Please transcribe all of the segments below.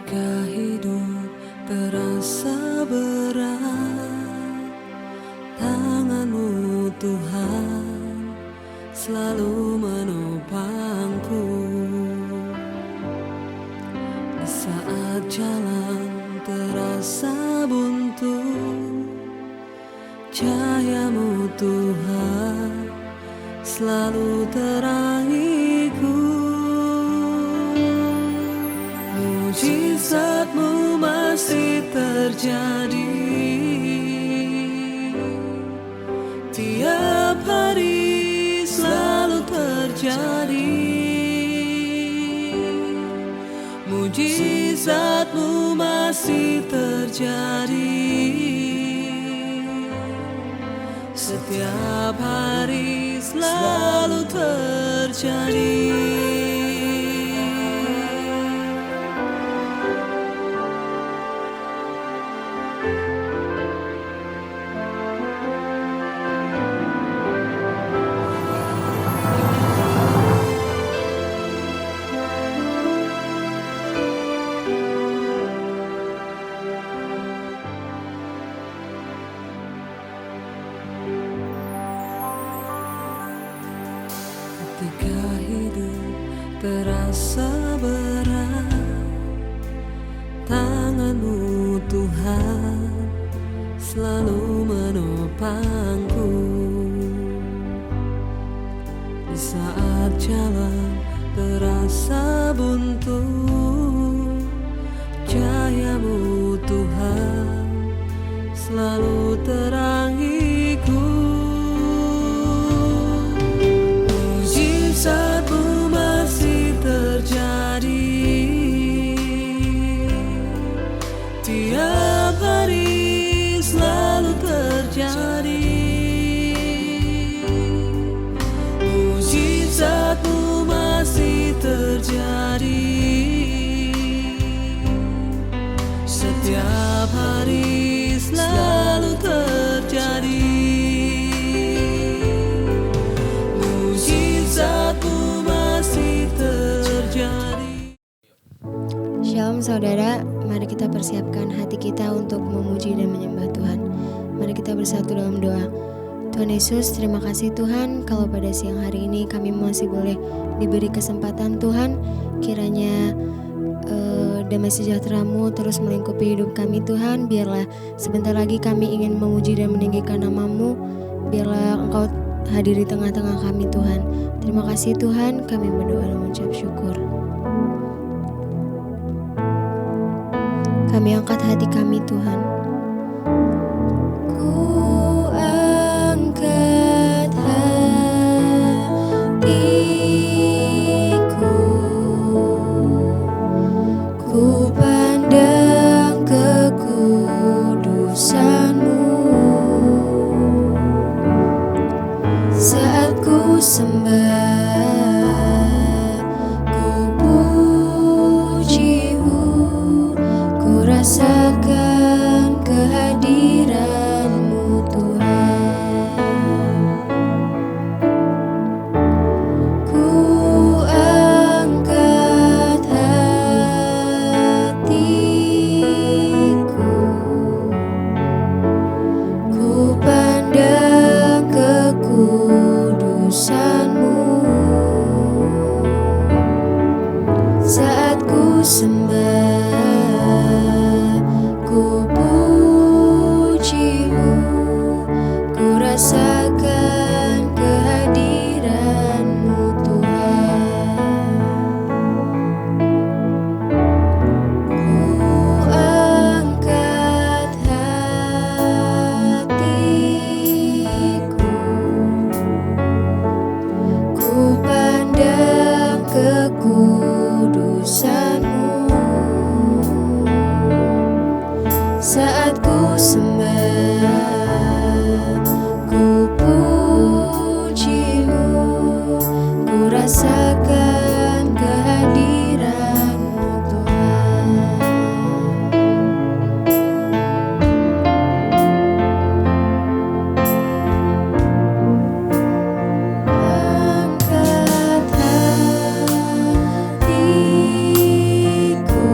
Ketika hidup terasa berat, tangan-Mu Tuhan selalu menopangku. Di saat jalan terasa buntu, cahaya-Mu Tuhan selalu terangiku. Mujizat-Mu masih terjadi tiap hari, selalu terjadi. Mujizat-Mu masih terjadi setiap hari, selalu terjadi. Ketika hidup terasa berat, tangan-Mu Tuhan selalu menopangku. Di saat jalan terasa buntu, cahaya-Mu Tuhan selalu terangiku. Mujizat-Mu masih terjadi tiap hari, selalu terjadi. Mujizat-Mu masih terjadi setiap hari, selalu terjadi. Mujizat-Mu masih terjadi. Shalom saudara, mari kita persiapkan hati kita untuk memuji dan menyembah Tuhan. Mari kita bersatu dalam doa. Tuhan Yesus, terima kasih Tuhan kalau pada siang hari ini kami masih boleh diberi kesempatan Tuhan. Kiranya damai sejahtera-Mu terus melingkupi hidup kami Tuhan. Biarlah sebentar lagi kami ingin memuji dan meninggikan nama-Mu. Biarlah Engkau hadir di tengah-tengah kami Tuhan. Terima kasih Tuhan, kami berdoa dan mengucap syukur. Kami angkat hati kami Tuhan. Ku angkat hatiku, ku pandang kekudusan-Mu. Saat ku sembah, ku puji-Mu, ku rasakan kehadiran-Mu Tuhan. Ku angkat hatiku, ku pandang kekudusan-Mu. Saat ku sembah, ku puji-Mu, ku rasakan kehadiran-Mu Tuhan. Ku angkat hatiku, ku pandang kekudusan-Mu. Saat ku sembah, ku puji-Mu, ku rasakan kehadiran-Mu Tuhan. Angkat hatiku,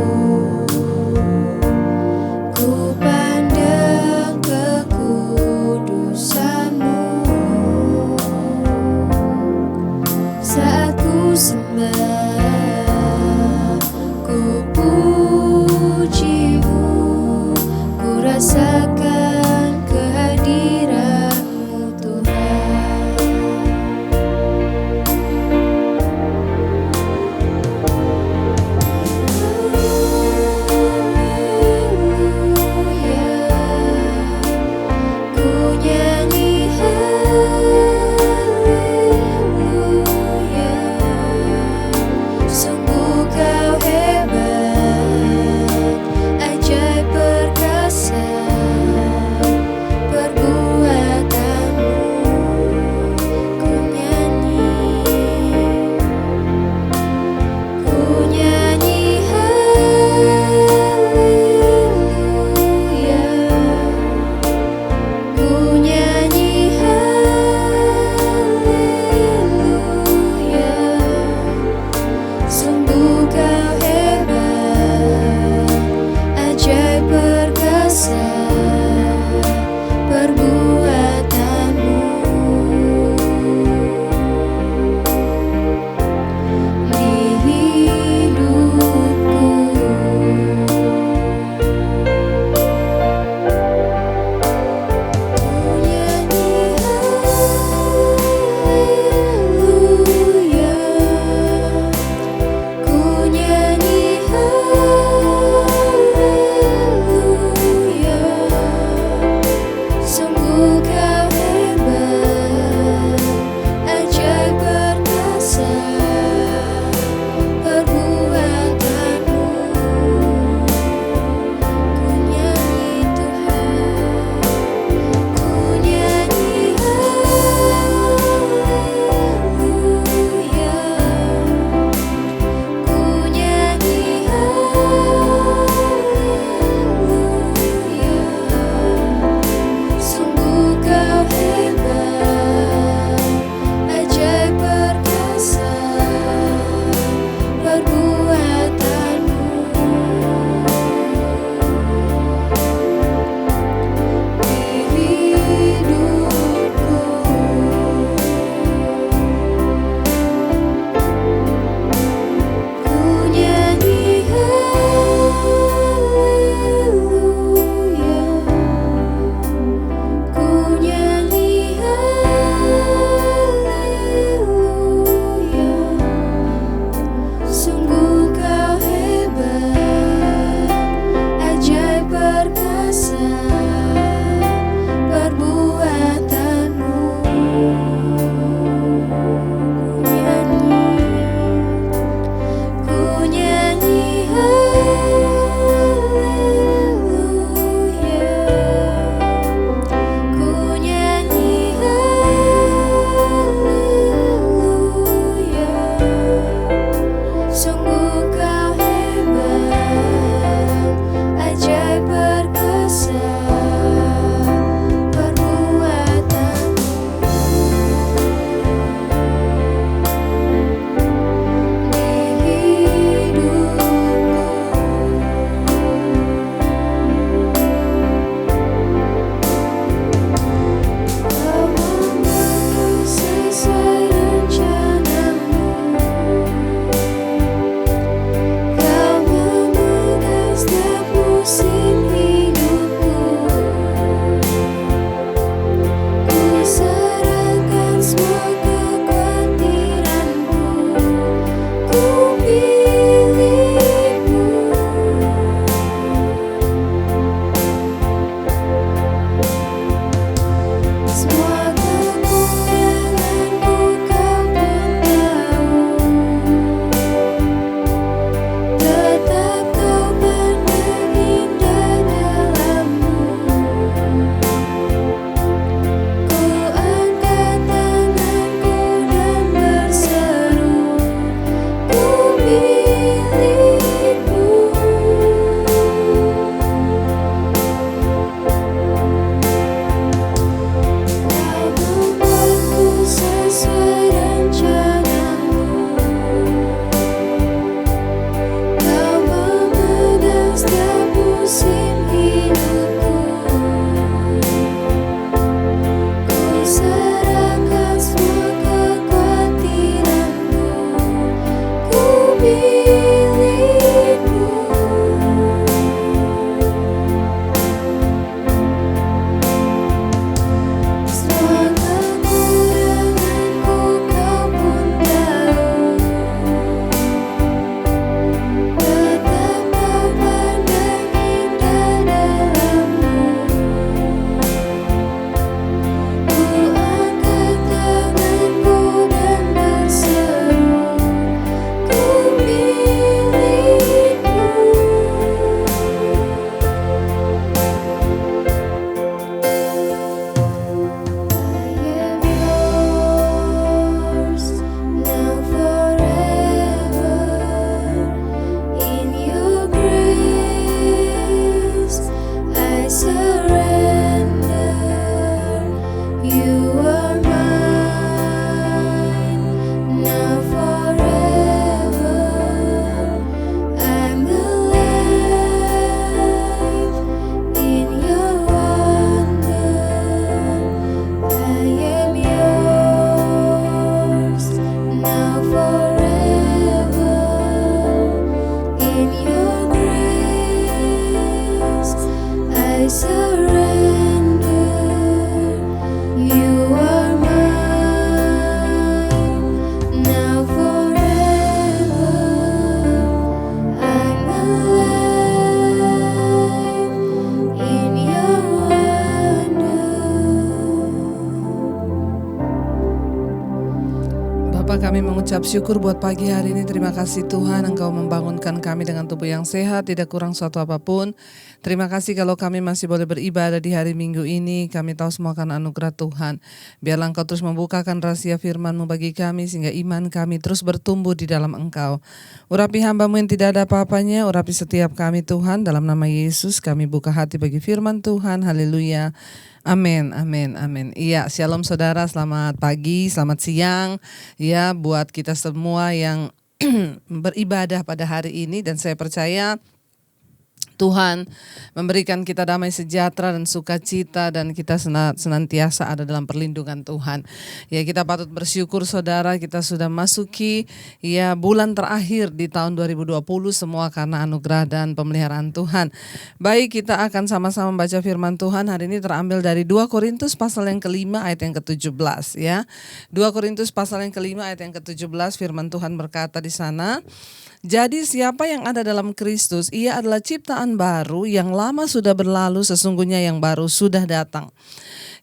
mengucap syukur buat pagi hari ini. Terima kasih Tuhan, Engkau membangunkan kami dengan tubuh yang sehat, tidak kurang suatu apapun. Terima kasih kalau kami masih boleh beribadah di hari Minggu ini. Kami tahu semua karena anugerah Tuhan. Biarlah Engkau terus membukakan rahasia firman-Mu bagi kami, sehingga iman kami terus bertumbuh di dalam Engkau. Urapi hamba-Mu yang tidak ada apa-apanya, urapi setiap kami Tuhan. Dalam nama Yesus kami buka hati bagi firman Tuhan. Haleluya. Amin, amin, amin. Iya, shalom saudara, selamat pagi, selamat siang. Ya, buat kita semua yang beribadah pada hari ini, dan saya percaya Tuhan memberikan kita damai sejahtera dan sukacita, dan kita senantiasa ada dalam perlindungan Tuhan. Ya, kita patut bersyukur saudara, kita sudah masuki ya bulan terakhir di tahun 2020, semua karena anugerah dan pemeliharaan Tuhan. Baik, kita akan sama-sama membaca firman Tuhan. Hari ini terambil dari 2 Korintus pasal yang kelima ayat yang ke-17 ya. 2 Korintus pasal yang kelima ayat yang ke-17, firman Tuhan berkata di sana, jadi siapa yang ada dalam Kristus, ia adalah ciptaan baru, yang lama sudah berlalu, sesungguhnya yang baru sudah datang.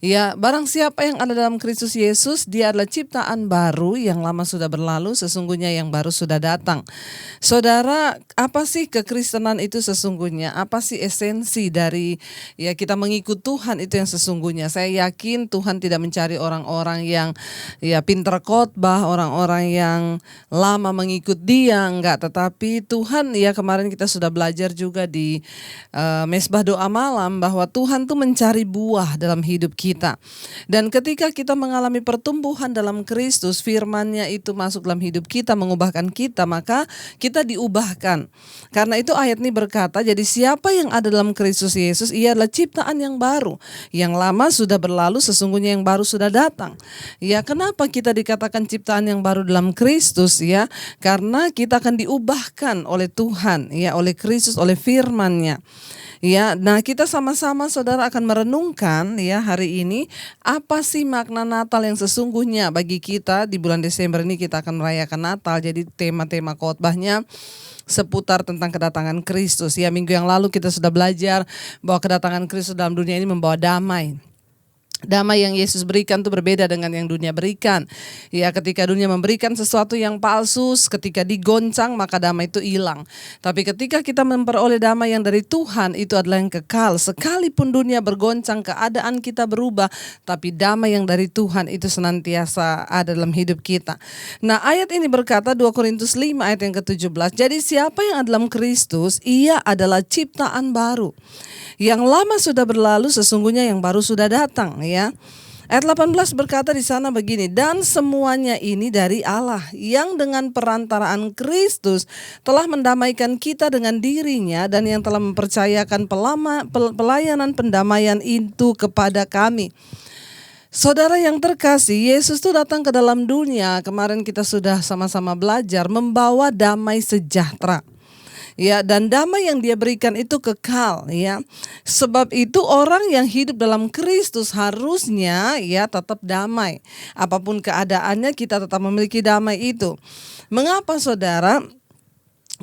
Ya, barang siapa yang ada dalam Kristus Yesus, dia adalah ciptaan baru, yang lama sudah berlalu, sesungguhnya yang baru sudah datang. Saudara, apa sih kekristenan itu sesungguhnya? Apa sih esensi dari ya kita mengikut Tuhan itu yang sesungguhnya? Saya yakin Tuhan tidak mencari orang-orang yang ya pintar khotbah, orang-orang yang lama mengikut Dia, enggak. Tetapi Tuhan, ya kemarin kita sudah belajar juga di mesbah doa malam bahwa Tuhan tuh mencari buah dalam hidup kita. Dan ketika kita mengalami pertumbuhan dalam Kristus, firman-Nya itu masuk dalam hidup kita, mengubahkan kita, maka kita diubahkan. Karena itu ayat ini berkata, jadi siapa yang ada dalam Kristus Yesus, ia adalah ciptaan yang baru. Yang lama sudah berlalu, sesungguhnya yang baru sudah datang. Ya, kenapa kita dikatakan ciptaan yang baru dalam Kristus ya? Karena kita akan diubahkan oleh Tuhan, ya, oleh Kristus, oleh firman-Nya. Ya, nah kita sama-sama saudara akan merenungkan ya hari ini apa sih makna Natal yang sesungguhnya bagi kita. Di bulan Desember ini kita akan merayakan Natal. Jadi tema-tema khotbahnya seputar tentang kedatangan Kristus. Ya, minggu yang lalu kita sudah belajar bahwa kedatangan Kristus dalam dunia ini membawa damai. Damai yang Yesus berikan itu berbeda dengan yang dunia berikan. Ya, ketika dunia memberikan sesuatu yang palsu, ketika digoncang maka damai itu hilang. Tapi ketika kita memperoleh damai yang dari Tuhan, itu adalah yang kekal. Sekalipun dunia bergoncang, keadaan kita berubah, tapi damai yang dari Tuhan itu senantiasa ada dalam hidup kita. Nah, ayat ini berkata 2 Korintus 5 ayat yang ke-17. Jadi siapa yang ada dalam Kristus, ia adalah ciptaan baru. Yang lama sudah berlalu, sesungguhnya yang baru sudah datang ya. Ayat 18 berkata di sana begini, dan semuanya ini dari Allah yang dengan perantaraan Kristus telah mendamaikan kita dengan dirinya, dan yang telah mempercayakan pelayanan pendamaian itu kepada kami. Saudara yang terkasih, Yesus itu datang ke dalam dunia, kemarin kita sudah sama-sama belajar, membawa damai sejahtera. Ya, dan damai yang Dia berikan itu kekal ya. Sebab itu orang yang hidup dalam Kristus harusnya ya tetap damai. Apapun keadaannya kita tetap memiliki damai itu. Mengapa saudara?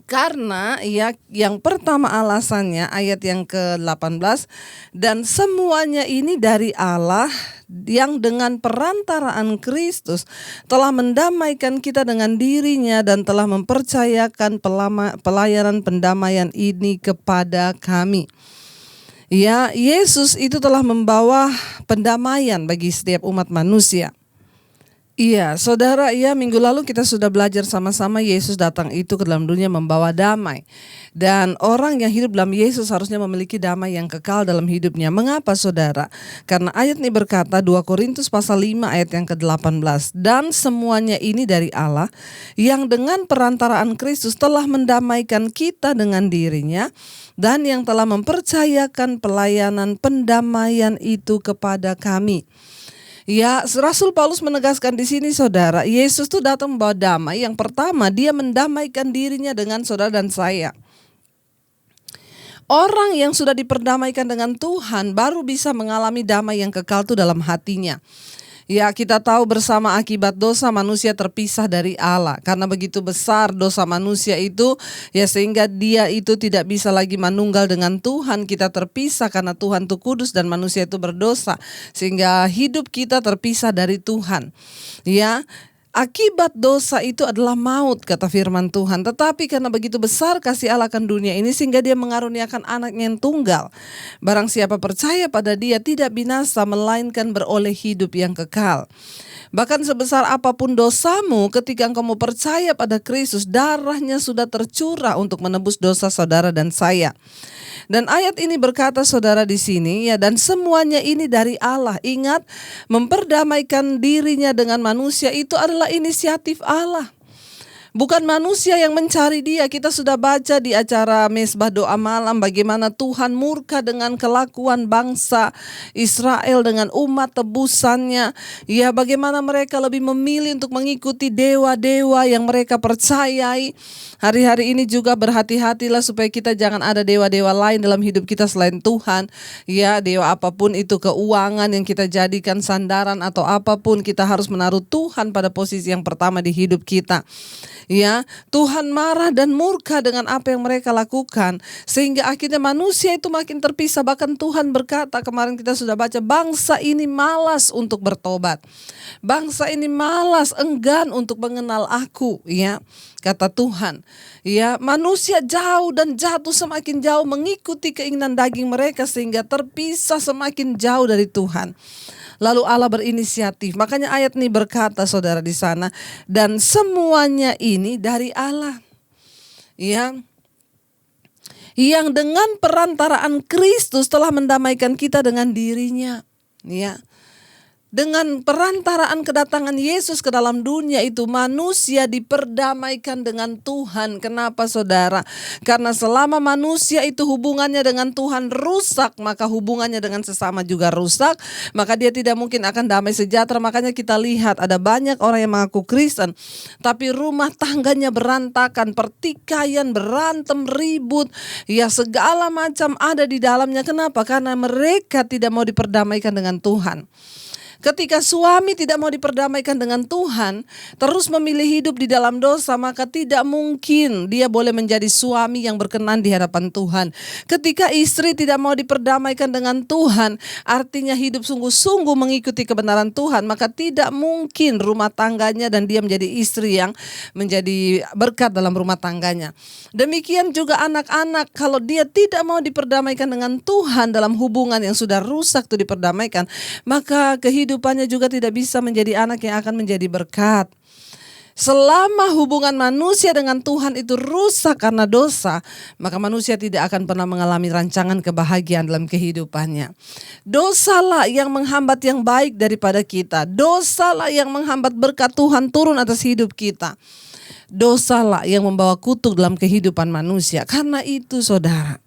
Karena ya yang pertama alasannya ayat yang ke-18, dan semuanya ini dari Allah yang dengan perantaraan Kristus telah mendamaikan kita dengan dirinya dan telah mempercayakan pelayanan pendamaian ini kepada kami. Ya, Yesus itu telah membawa pendamaian bagi setiap umat manusia. Iya, saudara, ya minggu lalu kita sudah belajar sama-sama Yesus datang itu ke dalam dunia membawa damai. Dan orang yang hidup dalam Yesus harusnya memiliki damai yang kekal dalam hidupnya. Mengapa saudara? Karena ayat ini berkata 2 Korintus pasal 5 ayat yang ke-18. Dan semuanya ini dari Allah yang dengan perantaraan Kristus telah mendamaikan kita dengan dirinya, dan yang telah mempercayakan pelayanan pendamaian itu kepada kami. Ya, Rasul Paulus menegaskan di sini saudara, Yesus tuh datang membawa damai. Yang pertama, Dia mendamaikan dirinya dengan saudara dan saya. Orang yang sudah diperdamaikan dengan Tuhan baru bisa mengalami damai yang kekal tuh dalam hatinya. Ya, kita tahu bersama akibat dosa manusia terpisah dari Allah. Karena begitu besar dosa manusia itu, ya sehingga dia itu tidak bisa lagi manunggal dengan Tuhan. Kita terpisah karena Tuhan itu kudus dan manusia itu berdosa. Sehingga hidup kita terpisah dari Tuhan. Ya, Akibat dosa itu adalah maut, kata firman Tuhan. Tetapi karena begitu besar kasih Allah akan dunia ini, sehingga dia mengaruniakan anaknya yang tunggal. Barang siapa percaya pada dia tidak binasa, melainkan beroleh hidup yang kekal. Bahkan sebesar apapun dosamu, ketika engkau mau percaya pada Kristus, darahnya sudah tercurah untuk menebus dosa saudara dan saya. Dan ayat ini berkata saudara di sini, ya, dan semuanya ini dari Allah. Ingat, memperdamaikan dirinya dengan manusia itu adalah inisiatif Allah. Bukan manusia yang mencari dia. Kita sudah baca di acara Mesbah Doa Malam bagaimana Tuhan murka dengan kelakuan bangsa Israel dengan umat tebusannya. Ya, bagaimana mereka lebih memilih untuk mengikuti dewa-dewa yang mereka percayai. Hari-hari ini juga berhati-hatilah supaya kita jangan ada dewa-dewa lain dalam hidup kita selain Tuhan. Ya, dewa apapun itu, keuangan yang kita jadikan sandaran atau apapun, kita harus menaruh Tuhan pada posisi yang pertama di hidup kita. Ya, Tuhan marah dan murka dengan apa yang mereka lakukan, sehingga akhirnya manusia itu makin terpisah. Bahkan Tuhan berkata, kemarin kita sudah baca, bangsa ini malas untuk bertobat. Bangsa ini malas, enggan untuk mengenal aku, ya, kata Tuhan. Ya, manusia jauh dan jatuh semakin jauh mengikuti keinginan daging mereka, sehingga terpisah semakin jauh dari Tuhan. Lalu Allah berinisiatif. Makanya ayat ini berkata saudara di sana, dan semuanya ini dari Allah. Ya. Yang dengan perantaraan Kristus telah mendamaikan kita dengan dirinya. Ya. Dengan perantaraan kedatangan Yesus ke dalam dunia itu, manusia diperdamaikan dengan Tuhan. Kenapa saudara? Karena selama manusia itu hubungannya dengan Tuhan rusak, maka hubungannya dengan sesama juga rusak. Maka dia tidak mungkin akan damai sejahtera. Makanya kita lihat ada banyak orang yang mengaku Kristen, tapi rumah tangganya berantakan, pertikaian, berantem, ribut, ya segala macam ada di dalamnya. Kenapa? Karena mereka tidak mau diperdamaikan dengan Tuhan. Ketika suami tidak mau diperdamaikan dengan Tuhan, terus memilih hidup di dalam dosa, maka tidak mungkin dia boleh menjadi suami yang berkenan di hadapan Tuhan. Ketika istri tidak mau diperdamaikan dengan Tuhan, artinya hidup sungguh-sungguh mengikuti kebenaran Tuhan, maka tidak mungkin rumah tangganya dan dia menjadi istri yang menjadi berkat dalam rumah tangganya. Demikian juga anak-anak, kalau dia tidak mau diperdamaikan dengan Tuhan dalam hubungan yang sudah rusak itu diperdamaikan, maka kehidupannya juga tidak bisa menjadi anak yang akan menjadi berkat. Selama hubungan manusia dengan Tuhan itu rusak karena dosa, maka manusia tidak akan pernah mengalami rancangan kebahagiaan dalam kehidupannya. Dosalah yang menghambat yang baik daripada kita. Dosalah yang menghambat berkat Tuhan turun atas hidup kita. Dosalah yang membawa kutuk dalam kehidupan manusia. Karena itu saudara,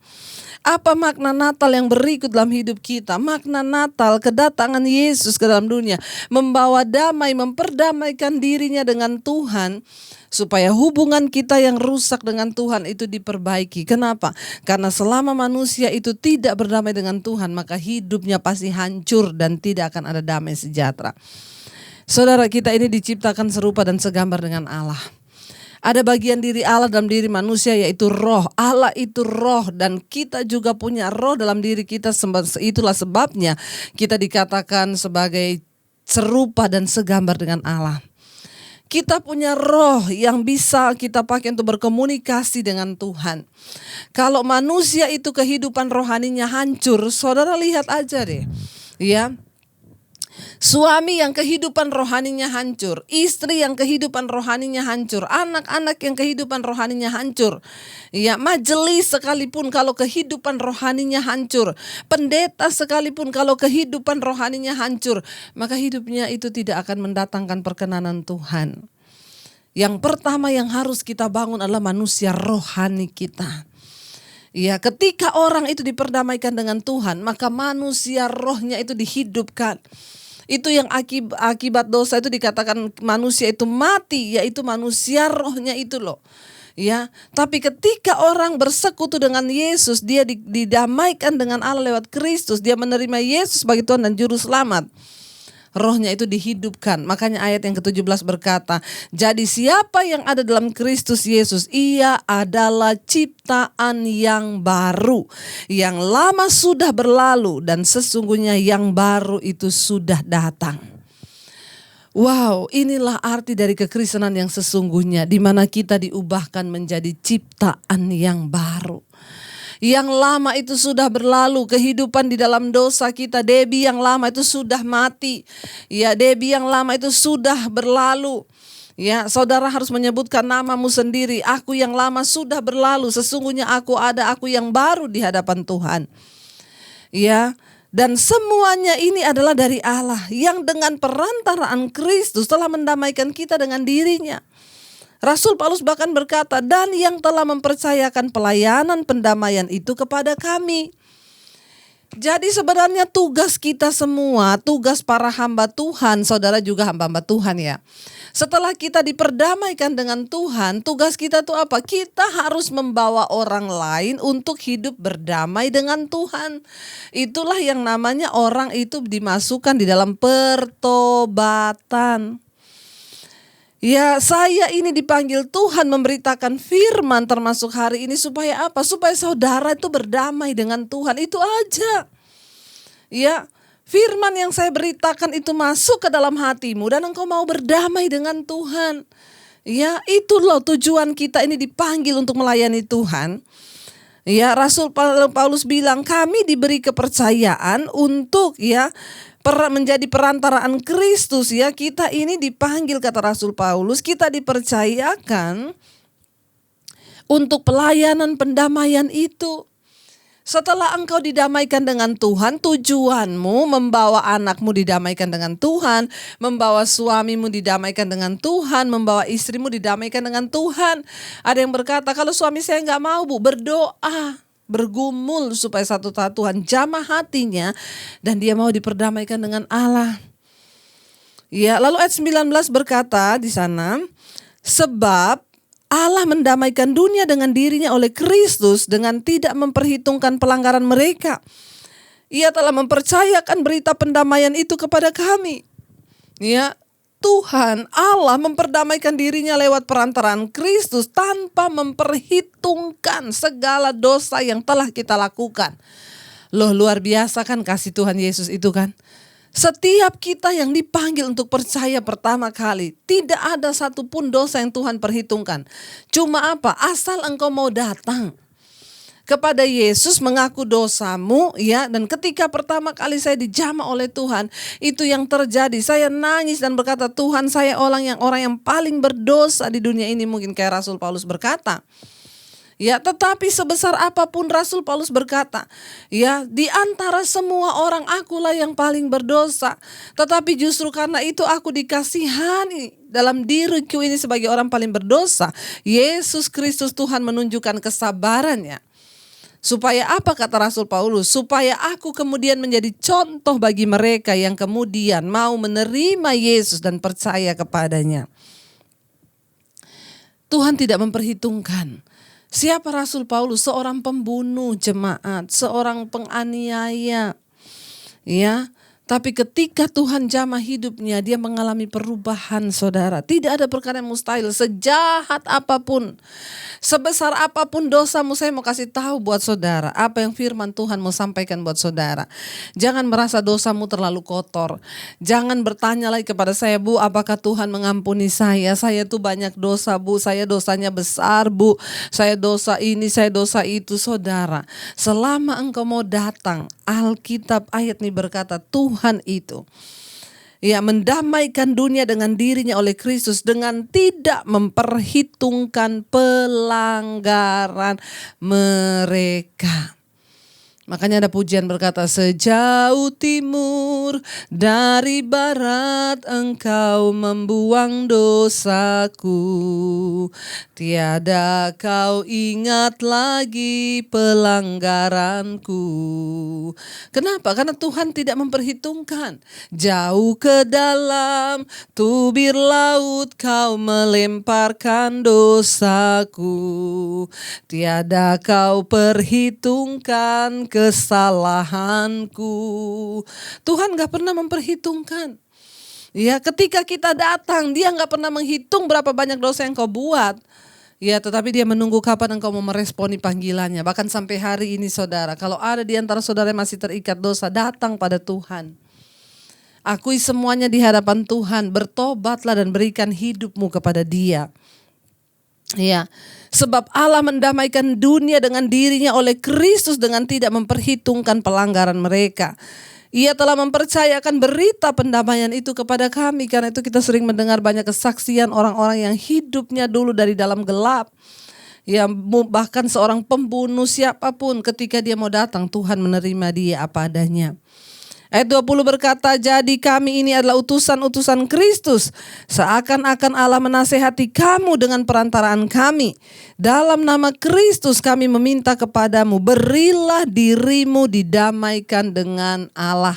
apa makna Natal yang berikut dalam hidup kita? Makna Natal, kedatangan Yesus ke dalam dunia, membawa damai, memperdamaikan dirinya dengan Tuhan, supaya hubungan kita yang rusak dengan Tuhan itu diperbaiki. Kenapa? Karena selama manusia itu tidak berdamai dengan Tuhan, maka hidupnya pasti hancur dan tidak akan ada damai sejahtera. Saudara, kita ini diciptakan serupa dan segambar dengan Allah. Ada bagian diri Allah dalam diri manusia, yaitu roh. Allah itu roh dan kita juga punya roh dalam diri kita. Itulah sebabnya kita dikatakan sebagai serupa dan segambar dengan Allah. Kita punya roh yang bisa kita pakai untuk berkomunikasi dengan Tuhan. Kalau manusia itu kehidupan rohaninya hancur, saudara lihat aja deh, ya. Suami yang kehidupan rohaninya hancur, istri yang kehidupan rohaninya hancur, anak-anak yang kehidupan rohaninya hancur, ya, majelis sekalipun kalau kehidupan rohaninya hancur, pendeta sekalipun kalau kehidupan rohaninya hancur, maka hidupnya itu tidak akan mendatangkan perkenanan Tuhan. Yang pertama yang harus kita bangun adalah manusia rohani kita. Ya, ketika orang itu diperdamaikan dengan Tuhan, maka manusia rohnya itu dihidupkan. Itu yang akibat dosa itu dikatakan manusia itu mati, yaitu manusia rohnya itu loh. Ya, tapi ketika orang bersekutu dengan Yesus, dia didamaikan dengan Allah lewat Kristus, dia menerima Yesus sebagai Tuhan dan Juru Selamat. Rohnya itu dihidupkan. Makanya ayat yang ke-17 berkata, jadi siapa yang ada dalam Kristus Yesus, ia adalah ciptaan yang baru. Yang lama sudah berlalu dan sesungguhnya yang baru itu sudah datang. Wow, inilah arti dari kekristenan yang sesungguhnya, di mana kita diubahkan menjadi ciptaan yang baru. Yang lama itu sudah berlalu, kehidupan di dalam dosa kita. Debbie yang lama itu sudah mati. Ya, Debbie yang lama itu sudah berlalu. Ya, saudara harus menyebutkan namamu sendiri. Aku yang lama sudah berlalu, sesungguhnya aku yang baru di hadapan Tuhan. Ya, dan semuanya ini adalah dari Allah yang dengan perantaraan Kristus telah mendamaikan kita dengan dirinya. Rasul Paulus bahkan berkata, dan yang telah mempercayakan pelayanan pendamaian itu kepada kami. Jadi sebenarnya tugas kita semua, tugas para hamba Tuhan, saudara juga hamba-hamba Tuhan ya. Setelah kita diperdamaikan dengan Tuhan, tugas kita tuh apa? Kita harus membawa orang lain untuk hidup berdamai dengan Tuhan. Itulah yang namanya orang itu dimasukkan di dalam pertobatan. Ya, saya ini dipanggil Tuhan memberitakan firman termasuk hari ini supaya apa? Supaya saudara itu berdamai dengan Tuhan, itu aja. Ya, firman yang saya beritakan itu masuk ke dalam hatimu dan engkau mau berdamai dengan Tuhan. Ya, itu loh tujuan kita ini dipanggil untuk melayani Tuhan. Ya, Rasul Paulus bilang kami diberi kepercayaan untuk menjadi perantaraan Kristus ya. Kita ini dipanggil, kata Rasul Paulus, kita dipercayakan untuk pelayanan pendamaian itu. Setelah engkau didamaikan dengan Tuhan, tujuanmu membawa anakmu didamaikan dengan Tuhan, membawa suamimu didamaikan dengan Tuhan, membawa istrimu didamaikan dengan Tuhan. Ada yang berkata, kalau suami saya gak mau Bu, berdoa, bergumul supaya satu Tuhan jamah hatinya dan dia mau diperdamaikan dengan Allah. Ya, lalu ayat 19 berkata di sana, sebab Allah mendamaikan dunia dengan dirinya oleh Kristus dengan tidak memperhitungkan pelanggaran mereka. Ia telah mempercayakan berita pendamaian itu kepada kami. Ya, Tuhan Allah memperdamaikan dirinya lewat perantaraan Kristus tanpa memperhitungkan segala dosa yang telah kita lakukan. Loh, luar biasa kan kasih Tuhan Yesus itu kan? Setiap kita yang dipanggil untuk percaya pertama kali, tidak ada satupun dosa yang Tuhan perhitungkan. Cuma apa? Asal engkau mau datang kepada Yesus mengaku dosamu ya, dan ketika pertama kali saya dijamah oleh Tuhan, itu yang terjadi. Saya nangis dan berkata, Tuhan, saya orang yang paling berdosa di dunia ini, mungkin kayak Rasul Paulus berkata. Ya, tetapi sebesar apapun Rasul Paulus berkata, ya, di antara semua orang akulah yang paling berdosa. Tetapi justru karena itu aku dikasihani dalam diriku ini sebagai orang paling berdosa. Yesus Kristus Tuhan menunjukkan kesabarannya. Supaya apa, kata Rasul Paulus? Supaya aku kemudian menjadi contoh bagi mereka yang kemudian mau menerima Yesus dan percaya kepadanya. Tuhan tidak memperhitungkan siapa Rasul Paulus, seorang pembunuh jemaat, seorang penganiaya. Ya, tapi ketika Tuhan jamah hidupnya, dia mengalami perubahan, saudara. Tidak ada perkara yang mustahil, sejahat apapun, sebesar apapun dosamu. Saya mau kasih tahu buat saudara apa yang firman Tuhan mau sampaikan buat saudara. Jangan merasa dosamu terlalu kotor. Jangan bertanya lagi kepada saya, Bu, apakah Tuhan mengampuni saya? Saya tuh banyak dosa, Bu. Saya dosanya besar, Bu. Saya dosa ini, saya dosa itu. Saudara, selama engkau mau datang, Alkitab ayat ini berkata, Tuhan itu mendamaikan dunia dengan dirinya oleh Kristus dengan tidak memperhitungkan pelanggaran mereka. Makanya ada pujian berkata, sejauh timur dari barat engkau membuang dosaku. Tiada kau ingat lagi pelanggaranku. Kenapa? Karena Tuhan tidak memperhitungkan. Jauh ke dalam tubir laut kau melemparkan dosaku. Tiada kau perhitungkan kesalahanku. Tuhan gak pernah memperhitungkan. Ya, ketika kita datang, dia gak pernah menghitung berapa banyak dosa yang kau buat. Ya, tetapi dia menunggu kapan engkau mau meresponi panggilannya. Bahkan sampai hari ini, saudara, kalau ada di antara saudara yang masih terikat dosa, datang pada Tuhan. Akui semuanya di hadapan Tuhan, bertobatlah dan berikan hidupmu kepada Dia. Ya, sebab Allah mendamaikan dunia dengan dirinya oleh Kristus dengan tidak memperhitungkan pelanggaran mereka. Ia telah mempercayakan berita pendamaian itu kepada kami. Karena itu kita sering mendengar banyak kesaksian orang-orang yang hidupnya dulu dari dalam gelap. Ya, bahkan seorang pembunuh siapapun ketika dia mau datang, Tuhan menerima dia apa adanya. Ayat 20 berkata, jadi kami ini adalah utusan-utusan Kristus. Seakan-akan Allah menasehati kamu dengan perantaraan kami. Dalam nama Kristus kami meminta kepadamu, berilah dirimu didamaikan dengan Allah.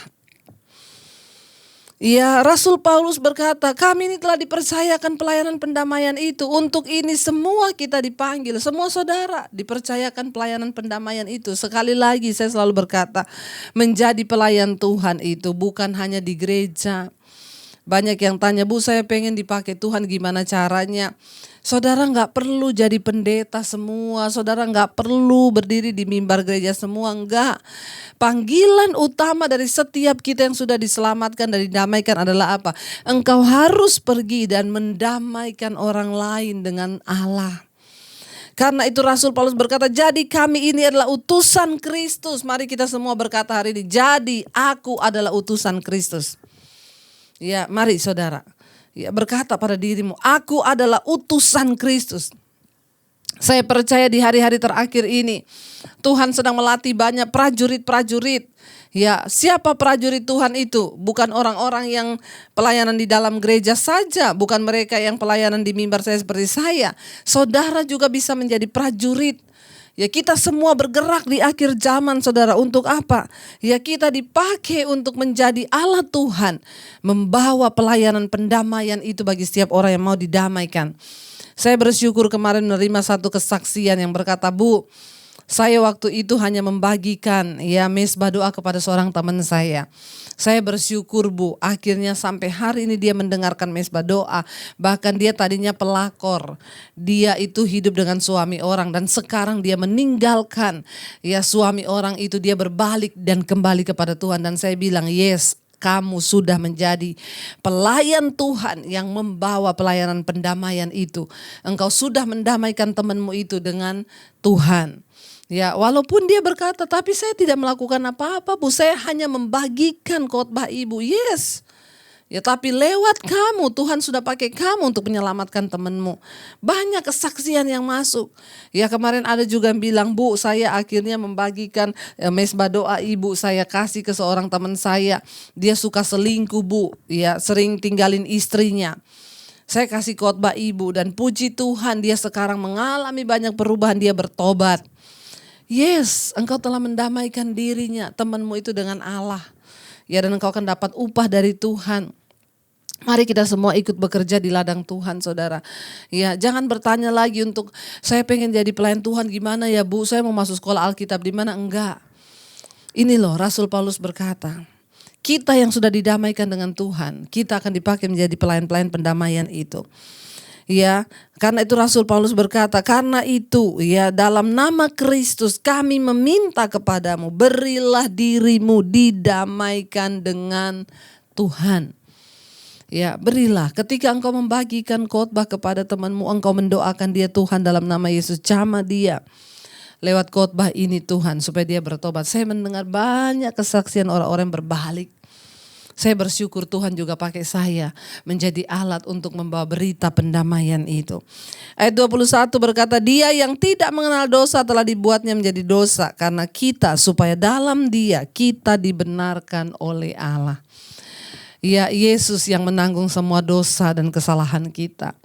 Ya, Rasul Paulus berkata, kami ini telah dipercayakan pelayanan pendamaian itu. Untuk ini semua kita dipanggil, semua saudara dipercayakan pelayanan pendamaian itu. Sekali lagi saya selalu berkata, menjadi pelayan Tuhan itu bukan hanya di gereja. Banyak yang tanya, Bu saya pengen dipakai Tuhan gimana caranya? Saudara gak perlu jadi pendeta semua, saudara gak perlu berdiri di mimbar gereja semua, enggak. Panggilan utama dari setiap kita yang sudah diselamatkan dan didamaikan adalah apa? Engkau harus pergi dan mendamaikan orang lain dengan Allah. Karena itu Rasul Paulus berkata, jadi kami ini adalah utusan Kristus. Mari kita semua berkata hari ini, jadi aku adalah utusan Kristus. Ya, mari saudara, ya, berkata pada dirimu, aku adalah utusan Kristus. Saya percaya di hari-hari terakhir ini Tuhan sedang melatih banyak prajurit-prajurit. Ya, siapa prajurit Tuhan itu? Bukan orang-orang yang pelayanan di dalam gereja saja, bukan mereka yang pelayanan di mimbar saya seperti saya. Saudara juga bisa menjadi prajurit. Ya, kita semua bergerak di akhir zaman, saudara. Untuk apa? Ya, kita dipakai untuk menjadi alat Tuhan, membawa pelayanan pendamaian itu bagi setiap orang yang mau didamaikan. Saya bersyukur kemarin menerima satu kesaksian yang berkata, Bu, saya waktu itu hanya membagikan ya mesbah doa kepada seorang teman saya. Saya bersyukur, Bu, akhirnya sampai hari ini dia mendengarkan mesbah doa. Bahkan dia tadinya pelakor. Dia itu hidup dengan suami orang dan sekarang dia meninggalkan ya suami orang itu, dia berbalik dan kembali kepada Tuhan. Dan saya bilang, yes, kamu sudah menjadi pelayan Tuhan yang membawa pelayanan pendamaian itu. Engkau sudah mendamaikan temanmu itu dengan Tuhan. Ya, walaupun dia berkata, tapi saya tidak melakukan apa-apa, Bu. Saya hanya membagikan khotbah Ibu. Yes. Ya, tapi lewat kamu, Tuhan sudah pakai kamu untuk menyelamatkan temanmu. Banyak kesaksian yang masuk. Ya, kemarin ada juga yang bilang, Bu, saya akhirnya membagikan mesbah doa Ibu. Saya kasih ke seorang teman saya. Dia suka selingkuh, Bu. Ya, sering tinggalin istrinya. Saya kasih khotbah Ibu dan puji Tuhan dia sekarang mengalami banyak perubahan, dia bertobat. Yes, engkau telah mendamaikan dirinya, temanmu itu dengan Allah. Ya, dan engkau akan dapat upah dari Tuhan. Mari kita semua ikut bekerja di ladang Tuhan, saudara. Ya, jangan bertanya lagi untuk saya pengen jadi pelayan Tuhan gimana ya, Bu? Saya mau masuk sekolah Alkitab di mana? Enggak. Ini loh Rasul Paulus berkata, kita yang sudah didamaikan dengan Tuhan, kita akan dipakai menjadi pelayan-pelayan pendamaian itu. Ya, karena itu Rasul Paulus berkata, karena itu ya dalam nama Kristus kami meminta kepadamu, berilah dirimu didamaikan dengan Tuhan. Ya, berilah. Ketika engkau membagikan khotbah kepada temanmu, engkau mendoakan dia, Tuhan dalam nama Yesus jamah dia. Lewat khotbah ini Tuhan supaya dia bertobat. Saya mendengar banyak kesaksian orang-orang yang berbalik. Saya bersyukur Tuhan juga pakai saya menjadi alat untuk membawa berita pendamaian itu. Ayat 21 berkata, dia yang tidak mengenal dosa telah dibuatnya menjadi dosa karena kita, supaya dalam dia kita dibenarkan oleh Allah. Ya, Yesus yang menanggung semua dosa dan kesalahan kita.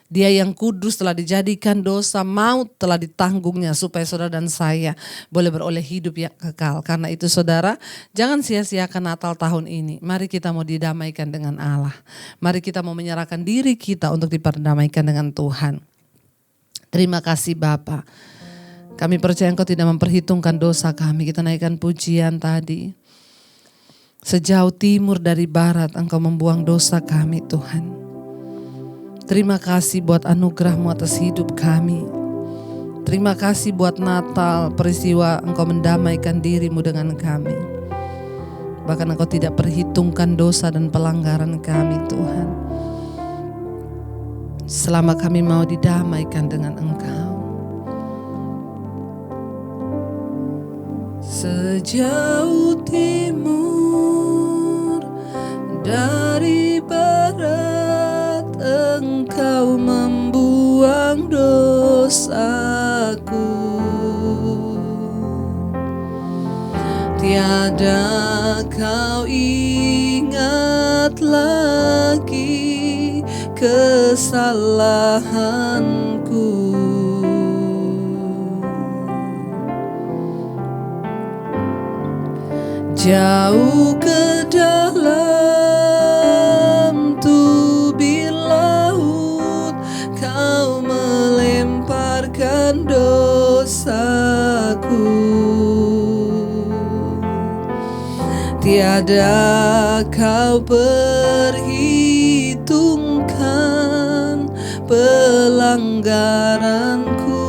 Dia yang kudus telah dijadikan dosa, maut telah ditanggungnya supaya saudara dan saya boleh beroleh hidup yang kekal. Karena itu saudara, jangan sia-siakan Natal tahun ini. Mari kita mau didamaikan dengan Allah. Mari kita mau menyerahkan diri kita untuk diperdamaikan dengan Tuhan. Terima kasih Bapa. Kami percaya Engkau tidak memperhitungkan dosa kami. Kita naikkan pujian tadi. Sejauh timur dari barat Engkau membuang dosa kami Tuhan. Terima kasih buat anugerah-Mu atas hidup kami. Terima kasih buat Natal, peristiwa Engkau mendamaikan diri-Mu dengan kami. Bahkan Engkau tidak perhitungkan dosa dan pelanggaran kami Tuhan. Selama kami mau didamaikan dengan Engkau. Sejauh timur dari barat, Engkau membuang dosaku. Tiada kau ingat lagi kesalahanku. Jauh ke dalam tubir laut, kau melemparkan dosaku. Tiada kau perhitungkan pelanggaranku.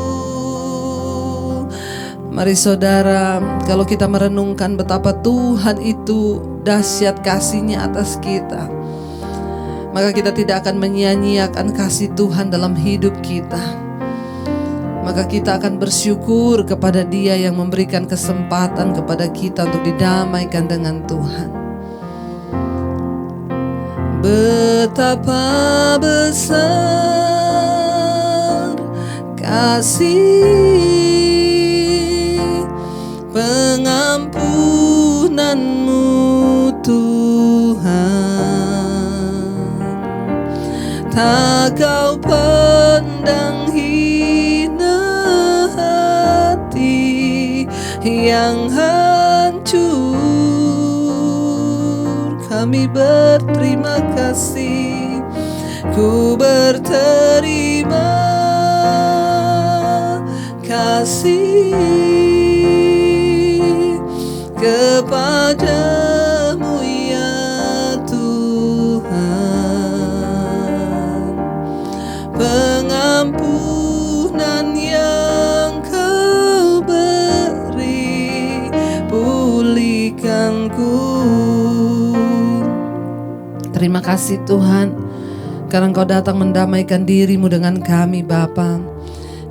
Mari saudara, kalau kita merenungkan betapa Tuhan itu dahsyat kasih-Nya atas kita, maka kita tidak akan menyia-nyiakan kasih Tuhan dalam hidup kita. Maka kita akan bersyukur kepada Dia yang memberikan kesempatan kepada kita untuk didamaikan dengan Tuhan. Betapa besar kasih pengampunan-Mu Tuhan, tak Kau pandang hina hati yang hancur. Kami berterima kasih, ku berterima kasih kepadamu ya Tuhan. Pengampunan yang Kau beri, pulihkanku. Terima kasih Tuhan, karena Engkau datang mendamaikan diri-Mu dengan kami Bapa.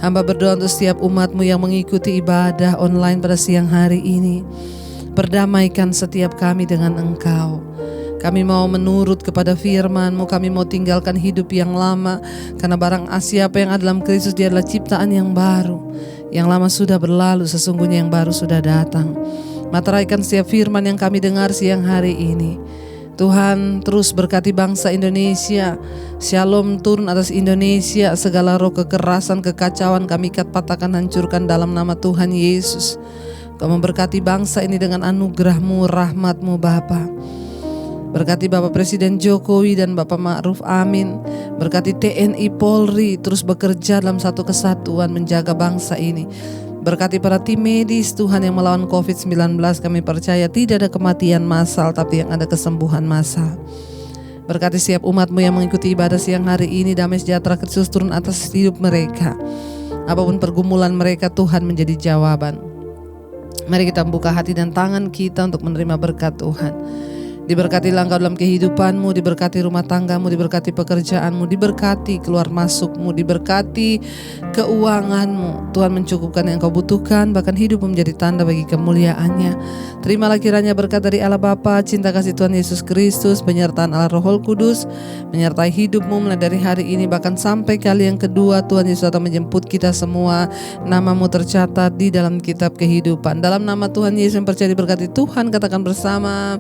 Hamba berdoa untuk setiap umat-Mu yang mengikuti ibadah online pada siang hari ini. Perdamaikan setiap kami dengan Engkau. Kami mau menurut kepada firman-Mu, kami mau tinggalkan hidup yang lama, karena barang siapa yang ada dalam Kristus, dia adalah ciptaan yang baru. Yang lama sudah berlalu, sesungguhnya yang baru sudah datang. Materaikan setiap firman yang kami dengar siang hari ini. Tuhan, terus berkati bangsa Indonesia. Shalom turun atas Indonesia. Segala roh kekerasan, kekacauan kami ikat, patahkan, hancurkan dalam nama Tuhan Yesus. Kau memberkati bangsa ini dengan anugerah-Mu, rahmat-Mu Bapa. Berkati Bapak Presiden Jokowi dan Bapak Ma'ruf Amin. Berkati TNI Polri terus bekerja dalam satu kesatuan menjaga bangsa ini. Berkati para tim medis Tuhan yang melawan COVID-19. Kami percaya tidak ada kematian massal, tapi yang ada kesembuhan massal. Berkati setiap umat-Mu yang mengikuti ibadah siang hari ini. Damai sejahtera Kristus turun atas hidup mereka. Apapun pergumulan mereka, Tuhan menjadi jawaban. Mari kita membuka hati dan tangan kita untuk menerima berkat Tuhan. Diberkatilah Engkau dalam kehidupan-Mu, diberkati rumah tangga-Mu, diberkati pekerjaan-Mu, diberkati keluar masuk-Mu, diberkati keuangan-Mu. Tuhan mencukupkan yang Engkau butuhkan, bahkan hidup menjadi tanda bagi kemuliaan-Nya. Terimalah kiranya berkat dari Allah Bapa, cinta kasih Tuhan Yesus Kristus, penyertaan Allah Roh Kudus, menyertai hidup-Mu mulai dari hari ini, bahkan sampai kali yang kedua Tuhan Yesus datang menjemput kita semua. Nama-Mu tercatat di dalam kitab kehidupan. Dalam nama Tuhan Yesus yang percaya diberkati Tuhan, katakan bersama,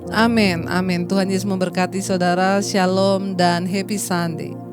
amin, amin. Tuhan Yesus memberkati saudara. Shalom dan happy Sunday.